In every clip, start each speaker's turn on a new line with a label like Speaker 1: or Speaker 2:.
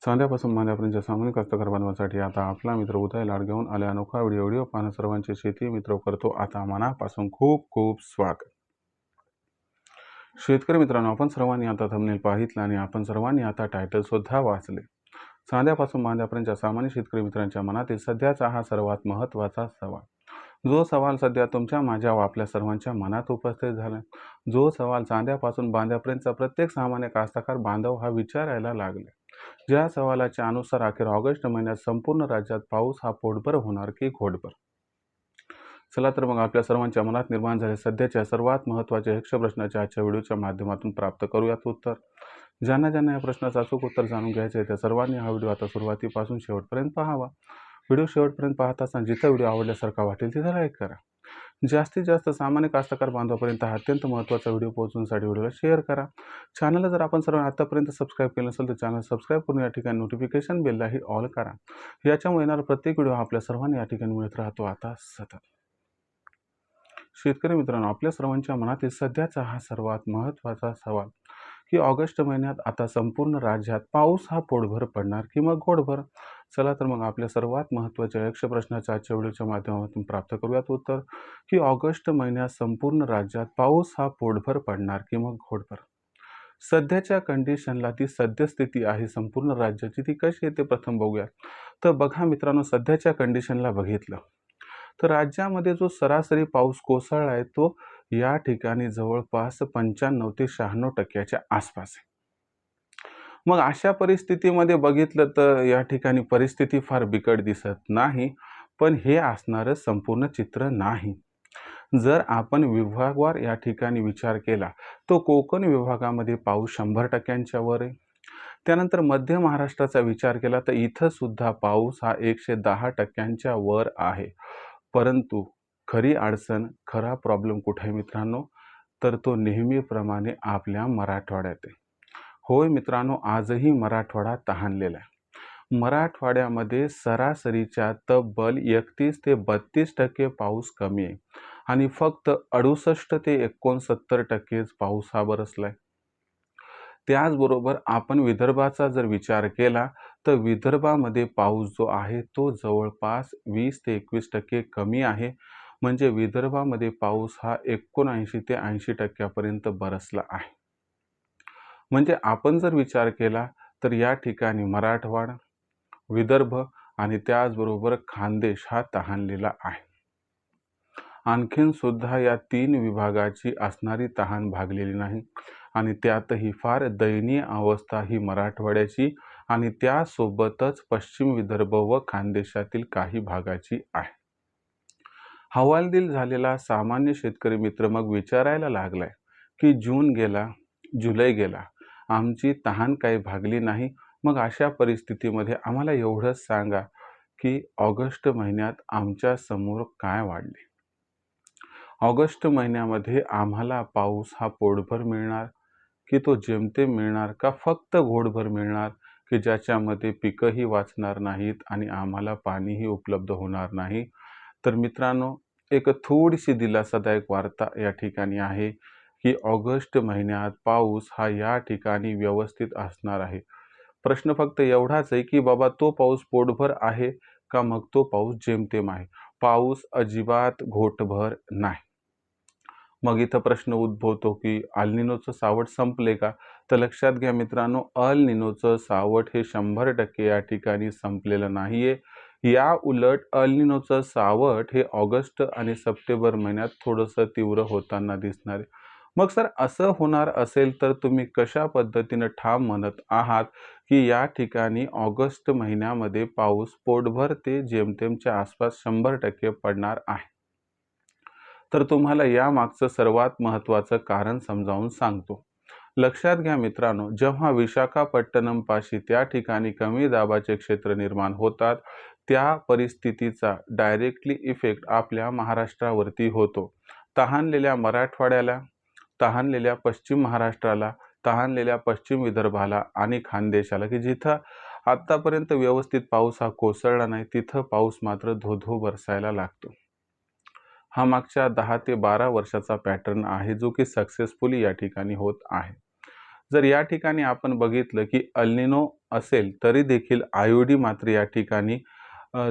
Speaker 1: चांद्यापासून मांद्यापर्यंतच्या सामान्य कास्तकार बांधवांसाठी आता आपला मित्र उदय लाड घेऊन आले अनोखा व्हिडिओ पाहणं सर्वांचे शेती मित्र करतो आता मनापासून खूप खूप स्वागत. शेतकरी मित्रांनो, आपण सर्वांनी आता थंबनेल पाहितलं आणि आपण सर्वांनी आता टायटल सुद्धा वाचले. चांद्यापासून मांद्यापर्यंतच्या सामान्य शेतकरी मित्रांच्या मनातील सध्याचा हा सर्वात महत्त्वाचा सवाल, जो सवाल सध्या तुमच्या माझ्या व आपल्या सर्वांच्या मनात उपस्थित झाला, जो सवाल चांद्यापासून बांद्यापर्यंतचा प्रत्येक सामान्य कास्तकार बांधव हा विचारायला लागले. ज्या सवालाच्या अनुसार अखेर ऑगस्ट महिन्यात संपूर्ण राज्यात पाऊस हा पोटभर होणार की घोटभर. चला तर मग आपल्या सर्वांच्या मनात निर्माण झाले सध्याच्या सर्वात महत्त्वाच्या यक्ष प्रश्नाच्या आजच्या व्हिडिओच्या माध्यमातून प्राप्त करूयात उत्तर. ज्यांना ज्यांना या प्रश्नाचं अचूक उत्तर जाणून घ्यायचे आहे त्या सर्वांनी हा व्हिडिओ आता सुरुवातीपासून शेवटपर्यंत पाहावा. व्हिडिओ शेवटपर्यंत पाहत असताना जिथं व्हिडिओ आवडल्यासारखा वाटेल तिथं लाईक करा. जास्तीत जास्त सामान्य कास्तकार बांधवापर्यंत हा अत्यंत महत्त्वाचा व्हिडिओ पोहोचवण्यासाठी व्हिडिओला शेअर करा. चॅनलला जर आपण सर्व आतापर्यंत सबस्क्राईब केलं नसेल तर चॅनल सबस्क्राईब करून या ठिकाणी नोटिफिकेशन बेललाही ऑल करा. याच्यामुळे येणारा प्रत्येक व्हिडिओ आपल्या सर्वांनी या ठिकाणी मिळत राहतो आता सतत. शेतकरी मित्रांनो, आपल्या सर्वांच्या मनातील सध्याचा हा सर्वात महत्त्वाचा सवाल की ऑगस्ट महिन्यात आता संपूर्ण राज्यात पाऊस हा पोटभर पडणार की मग घोटभर. चला तर मग आपल्या सर्वात महत्त्वाच्या यक्ष प्रश्नाच्या आजच्या व्हिडिओच्या माध्यमातून प्राप्त करूयात उत्तर की ऑगस्ट महिन्यात संपूर्ण राज्यात पाऊस हा पोटभर पडणार की मग घोटभर. सध्याच्या कंडिशनला ती सद्यस्थिती आहे संपूर्ण राज्याची ती कशी आहे ते प्रथम बघूया. तर बघा मित्रांनो, सध्याच्या कंडिशनला बघितलं तर राज्यामध्ये जो सरासरी पाऊस कोसळला आहे तो या ठिकाणी जवळपास 95 ते 96% आसपास आहे. मग अशा परिस्थितीमध्ये बघितलं तर या ठिकाणी परिस्थिती फार बिकट दिसत नाही, पण हे असणारं संपूर्ण चित्र नाही. जर आपण विभागवार या ठिकाणी विचार केला तर कोकण विभागामध्ये पाऊस 100% वर आहे. त्यानंतर मध्य महाराष्ट्राचा विचार केला तर इथं सुद्धा पाऊस हा 110% वर आहे. परंतु खरी अडचण, खरा प्रॉब्लेम कुठे आहे मित्रांनो, तर तो नेहमीप्रमाणे आपल्या मराठवाड्यात आहे. होय मित्रांनो, आजही मराठवाडा तहानलेला आहे. मराठवाड्यामध्ये सरासरीच्या तब्बल 31 ते 32% पाऊस कमी आहे आणि फक्त 68 ते 69% पाऊस हा बरसलाय. त्याचबरोबर आपण विदर्भाचा जर विचार केला तर विदर्भामध्ये पाऊस जो आहे तो जवळपास 20 ते 21% कमी आहे. म्हणजे विदर्भामध्ये पाऊस हा 79 ते 80% बरसला आहे. म्हणजे आपण जर विचार केला तर या ठिकाणी मराठवाडा, विदर्भ आणि त्याचबरोबर खानदेश हा तहानलेला आहे. आणखीन सुद्धा या 3 विभागाची असणारी तहान भागलेली नाही आणि त्यातही फार दयनीय अवस्था ही मराठवाड्याची आणि त्यासोबतच पश्चिम विदर्भ व खानदेशातील काही भागाची आहे. हवालदिल झालेला सामान्य शेतकरी मित्र मग विचारायला लागलाय की जून गेला, जुलै गेला, आमची तहान काही भागली नाही. मग अशा परिस्थितीमध्ये आम्हाला एवढंच सांगा की ऑगस्ट महिन्यात आमच्या समोर काय वाढले. ऑगस्ट महिन्यामध्ये आम्हाला पाऊस हा पोटभर मिळणार की तो जेमतेम मिळणार का फक्त घोटभर मिळणार की ज्याच्यामध्ये पिकंही वाचणार नाहीत आणि आम्हाला पाणीही उपलब्ध होणार नाही. तर मित्रांनो, एक थोडीशी दिलासादायक वार्ता या ठिकाणी आहे की ऑगस्ट महिन्यात पाऊस हा या ठिकाणी व्यवस्थित असणार आहे. प्रश्न फक्त एवढाच आहे की बाबा तो पाऊस पोटभर आहे का मग तो पाऊस जेमतेम आहे. पाऊस अजिबात घोटभर नाही. मग इथं प्रश्न उद्भवतो की अल निनोचं सावट संपले का? तर लक्षात घ्या मित्रांनो, अल निनोचं सावट हे 100% या ठिकाणी संपलेलं नाहीये. या उलट अल निनोचं सावट हे ऑगस्ट आणि सप्टेंबर महिन्यात थोडंसं तीव्र होताना दिसणार आहे. मग सर असं होणार असेल तर तुम्ही कशा पद्धतीनं ठाम म्हणत आहात की या ठिकाणी ऑगस्ट महिन्यामध्ये पाऊस पोटभर ते जेमतेमच्या आसपास 100% पडणार आहे. तर तुम्हाला या मागचं सर्वात महत्त्वाचं कारण समजावून सांगतो. लक्षात घ्या मित्रांनो, जेव्हा विशाखापट्टणम पाशी त्या ठिकाणी कमी दाबाचे क्षेत्र निर्माण होतात त्या परिस्थितीचा डायरेक्टली इफेक्ट आपल्या महाराष्ट्रावरती होतो. तहानलेल्या मराठवाड्याला, तहानलेल्या पश्चिम महाराष्ट्राला, तहानलेल्या पश्चिम विदर्भाला आणि खानदेशाला की जिथं आत्तापर्यंत व्यवस्थित पाऊस हा कोसळला नाही तिथं पाऊस मात्र धो-धो बरसायला लागतो. हा मागच्या 10 ते 12 वर्षाचा पॅटर्न आहे जो की सक्सेसफुली या ठिकाणी होत आहे. जर या ठिकाणी आपण बघितलं की अल निनो असेल तरी देखील आयोडी मात्र या ठिकाणी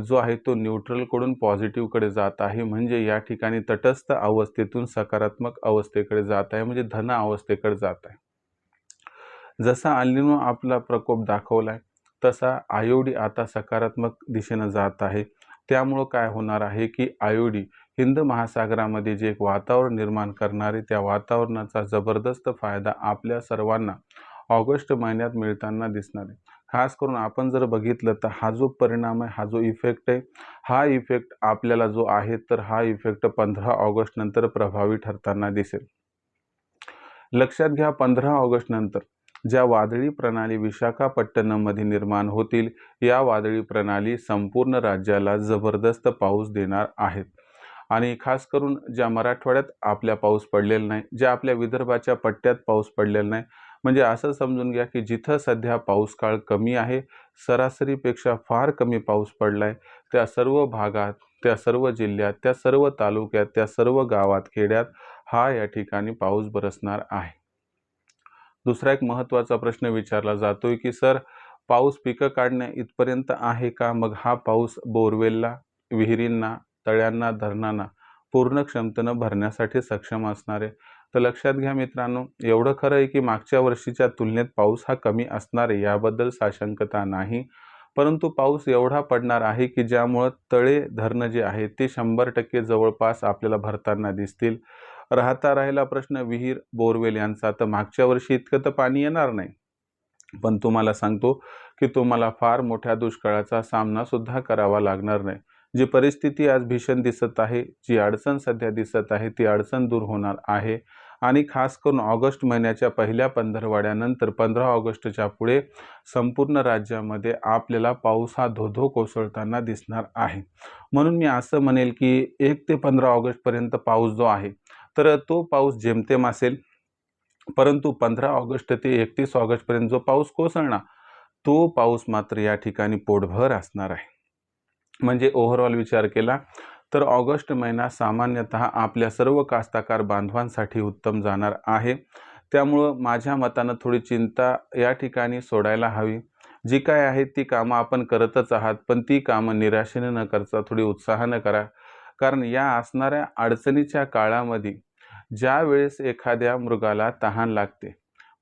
Speaker 1: जो आहे तो न्यूट्रलकडून पॉझिटिव्हकडे जात आहे. म्हणजे या ठिकाणी तटस्थ अवस्थेतून सकारात्मक अवस्थेकडे जात आहे, म्हणजे धन अवस्थेकडे जात आहे. जसा अल निनो आपला प्रकोप दाखवलाय तसा आयोडी आता सकारात्मक दिशेनं जात आहे. त्यामुळं काय होणार आहे की आयोडी हिंद महासागरामध्ये जे एक वातावरण निर्माण करणारे त्या वातावरणाचा जबरदस्त फायदा आपल्या सर्वांना ऑगस्ट महिन्यात मिळताना दिसणार आहे. खास करून आपण जर बघितलं तर हा जो परिणाम आहे, हा जो इफेक्ट आहे, हा इफेक्ट आपल्याला जो आहे तर हा इफेक्ट 15 ऑगस्ट नंतर प्रभावी ठरताना दिसेल. लक्षात घ्या 15 ऑगस्ट नंतर ज्या वादळी प्रणाली विशाखापट्टणममध्ये निर्माण होतील, या वादळी प्रणाली संपूर्ण राज्याला जबरदस्त पाऊस देणार आहेत. आणि खास करून ज्या मराठवाड्यात आपल्या पाऊस पडलेला नाही, ज्या आपल्या विदर्भाच्या पट्ट्यात पाऊस पडलेला नाही, म्हणजे असं समजून घ्या की जिथं सध्या पाऊस काळ कमी आहे, सरासरीपेक्षा फार कमी पाऊस पडला आहे, त्या सर्व भागात, त्या सर्व जिल्ह्यात, त्या सर्व तालुक्यात, त्या सर्व गावात, खेड्यात हा या ठिकाणी पाऊस बरसणार आहे. दुसरा एक महत्त्वाचा प्रश्न विचारला जातोय की सर पाऊस पिकं काढण्या इथपर्यंत आहे का? मग हा पाऊस बोरवेलला, विहिरींना, तळ्यांना, धरणांना पूर्ण क्षमतेनं भरण्यासाठी सक्षम असणार आहे. तर लक्षात घ्या मित्रांनो, एवढं खरं आहे की मागच्या वर्षीच्या तुलनेत पाऊस हा कमी असणार आहे, याबद्दल साशंकता नाही. परंतु पाऊस एवढा पडणार आहे की ज्यामुळं तळे, धरणं जे आहे ते 100% जवळपास आपल्याला भरताना दिसतील. राहिला प्रश्न विहीर, बोरवेल यांचा, तर मागच्या वर्षी इतकं तर पाणी येणार नाही. पण तुम्हाला सांगतो की तुम्हाला फार मोठ्या दुष्काळाचा सामना सुद्धा करावा लागणार नाही. जी परिस्थिती आज भीषण दिसत आहे, जी अडचण सध्या दिसत आहे, ती अडचण दूर होणार आहे. आणि खास करून ऑगस्ट महिन्याच्या पहिल्या पंधरवड्यानंतर 15 ऑगस्टच्या पुढे संपूर्ण राज्यामध्ये आपल्याला पाऊस हा धो-धो कोसळताना दिसणार आहे. म्हणून मी असं म्हणेल की 1 ते 15 ऑगस्टपर्यंत पाऊस जो आहे, तर तो पाऊस जेमतेम असेल. परंतु 15 ऑगस्ट ते 31 ऑगस्टपर्यंत जो पाऊस कोसळणार, तो पाऊस मात्र या ठिकाणी पोटभर असणार आहे. म्हणजे ओव्हरऑल विचार केला तर ऑगस्ट महिना सामान्यतः आपल्या सर्व कास्तकार बांधवांसाठी उत्तम जाणार आहे. त्यामुळं माझ्या मतानं थोडी चिंता या ठिकाणी सोडायला हवी. जी काय आहे ती कामं आपण करतच आहात, पण ती कामं निराशेने न करता थोडी उत्साहानं करा. कारण या असणाऱ्या अडचणीच्या काळामध्ये ज्यावेळेस एखाद्या मृगाला तहान लागते,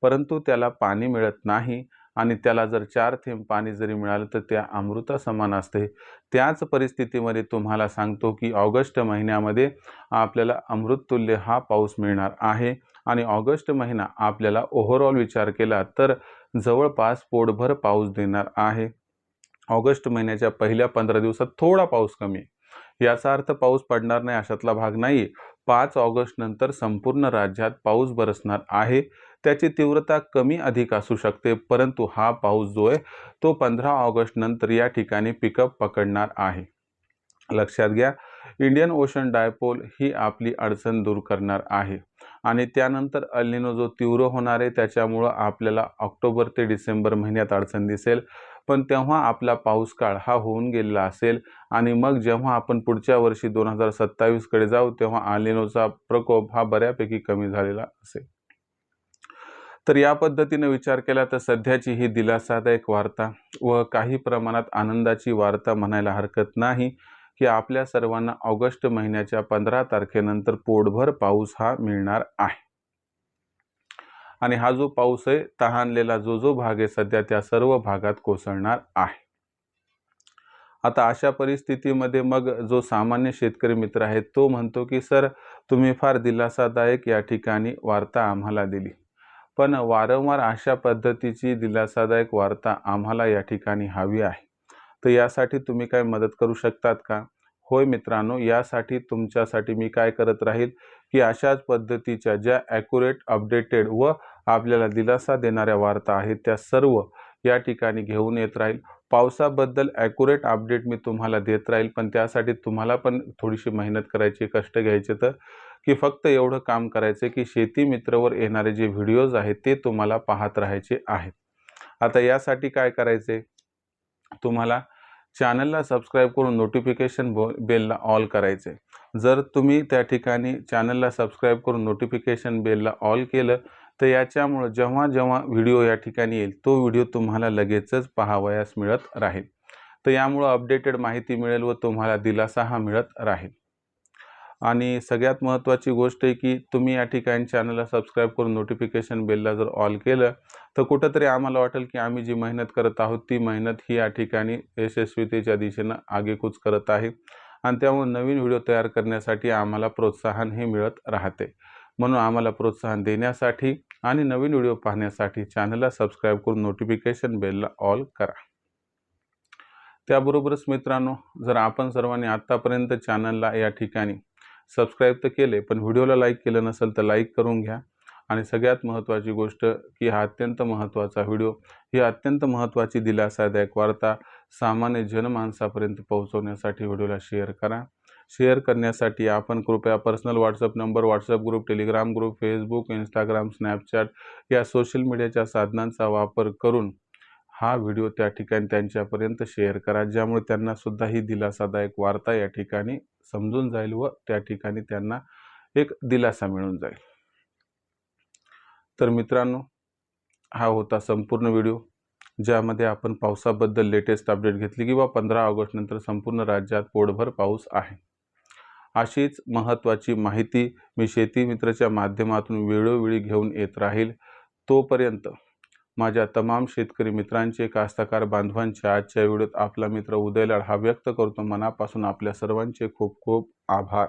Speaker 1: परंतु त्याला पाणी मिळत नाही आणि त्याला जर 4 थेंब पाणी जरी मिळालं तर त्या अमृतासमान असते. त्याच परिस्थितीमध्ये तुम्हाला सांगतो की ऑगस्ट महिन्यामध्ये आपल्याला अमृततुल्य हा पाऊस मिळणार आहे. आणि ऑगस्ट महिना आपल्याला ओव्हरऑल विचार केला तर जवळपास पोटभर पाऊस देणार आहे. ऑगस्ट महिन्याच्या पहिल्या 15 दिवसात थोडा पाऊस कमी आहे. याचा अर्थ पाऊस पडणार नाही अशातला भाग नाही. 5 ऑगस्ट नंतर संपूर्ण राज्यात पाऊस बरसणार आहे. त्याची तीव्रता कमी अधिक असू शकते, परंतु हा पाऊस जो आहे तो 15 ऑगस्ट नंतर या ठिकाणी पिकअप पकडणार आहे. लक्षात घ्या, इंडियन ओशन डायपोल ही आपली अडचण दूर करणार आहे. आणि त्यानंतर अल निनो जो तीव्र होणार आहे त्याच्यामुळं आपल्याला ऑक्टोबर ते डिसेंबर महिन्यात अडचण दिसेल. पण तेव्हा आपला पाऊस काळ हा होऊन गेलेला असेल आणि मग जेव्हा आपण पुढच्या वर्षी 2027 कडे जाऊ तेव्हा अल निनोचा प्रकोप हा बऱ्यापैकी कमी झालेला असेल. तर या पद्धतीने विचार केला तर सध्याची ही दिलासादायक वार्ता व काही प्रमाणात आनंदाची वार्ता म्हणायला हरकत नाही की आपल्या सर्वांना ऑगस्ट महिन्याच्या 15 तारखेनंतर पोटभर पाऊस हा मिळणार आहे. आणि हा जो पाऊस आहे तहानलेला जो भाग आहे सध्या त्या सर्व भागात कोसळणार आहे. आता अशा परिस्थितीमध्ये मग जो सामान्य शेतकरी मित्र आहे तो म्हणतो की सर तुम्ही फार दिलासादायक या ठिकाणी वार्ता आम्हाला दिली, पण वारंवार अशा पद्धतीची दिलासादायक वार्ता आम्हाला या ठिकाणी हवी आहे. तर यासाठी तुम्ही काय मदत करू शकतात का? होय मित्रांनो, यासाठी तुमच्यासाठी मी काय करत राहील की अशाच पद्धतीच्या ज्या ॲक्युरेट, अपडेटेड व आपल्याला दिलासा देणाऱ्या वार्ता आहेत त्या सर्व या ठिकाणी घेऊन येत राहील. पावसाबद्दल ॲक्युरेट अपडेट मी तुम्हाला देत राहील, पण त्यासाठी तुम्हाला पण थोडीशी मेहनत करायची, कष्ट घ्यायचे तर की फक्त एवढं काम करायचं की शेती मित्रवर येणारे जे व्हिडिओज आहेत ते तुम्हाला पाहत राहायचे आहेत. आता यासाठी काय करायचे, तुम्हाला चॅनलला सबस्क्राईब करून नोटिफिकेशन बेलला ऑल करायचे. जर तुम्ही त्या ठिकाणी चॅनलला सबस्क्राईब करून नोटिफिकेशन बेलला ऑल केलं तर याच्यामुळं जेव्हा व्हिडिओ या ठिकाणी येईल तो व्हिडिओ तुम्हाला लगेचच पाहावयास मिळत राहील. तर यामुळं अपडेटेड माहिती मिळेल व तुम्हाला दिलासा हा मिळत राहील. आणि सगळ्यात महत्त्वाची गोष्ट आहे की तुम्ही या ठिकाणी चॅनलला सबस्क्राईब करून नोटिफिकेशन बेलला जर ऑल केलं तर कुठंतरी आम्हाला वाटेल की आम्ही जी मेहनत करत आहोत ती मेहनत ही या ठिकाणी यशस्वीतेच्या दिशेनं आगेकूच करत आहे आणि त्यामुळे नवीन व्हिडिओ तयार करण्यासाठी आम्हाला प्रोत्साहन हे मिळत राहते. म्हणून आम्हाला प्रोत्साहन देण्यासाठी आणि नवीन व्हिडिओ पाहण्यासाठी चॅनलला सबस्क्राईब करून नोटिफिकेशन बेलला ऑल करा. त्याबरोबरच मित्रांनो, जर आपण सर्वांनी आत्तापर्यंत चॅनलला या ठिकाणी सबस्क्राईब तर केले पण व्हिडिओला लाईक केलं नसेल तर लाईक करून घ्या. आणि सगळ्यात महत्त्वाची गोष्ट की हा अत्यंत महत्त्वाचा व्हिडिओ, ही अत्यंत महत्त्वाची दिलासादायक वार्ता सामान्य जनमानसापर्यंत पोहोचवण्यासाठी व्हिडिओला शेअर करा. शेअर करण्यासाठी आपण कृपया personal WhatsApp number, WhatsApp group, Telegram group, Facebook, Instagram, Snapchat या सोशल मीडियाच्या साधनांचा वापर करून हा व्हिडिओ त्या ठिकाणी त्यांच्यापर्यंत शेअर करा, ज्यामुळे त्यांना सुद्धा ही दिलासादायक वार्ता या ठिकाणी समजून जाईल व त्या ठिकाणी त्यांना एक दिलासा मिळून जाईल. तर मित्रांनो, हा होता संपूर्ण व्हिडिओ, ज्यामध्ये आपण पावसाबद्दल लेटेस्ट अपडेट घेतली की 15 ऑगस्ट नंतर संपूर्ण राज्यात पोटभर पाऊस आहे. अशीच महत्त्वाची माहिती मी शेती मित्रच्या माध्यमातून वेळोवेळी घेऊन येत राहील. तोपर्यंत माझ्या तमाम शेतकरी मित्रांचे, कास्तकार बांधवांचे आजच्या व्हिडिओत आपला मित्र उदय लाड हा व्यक्त करतो. मनापासून आपल्या सर्वांचे खूप खूप आभार.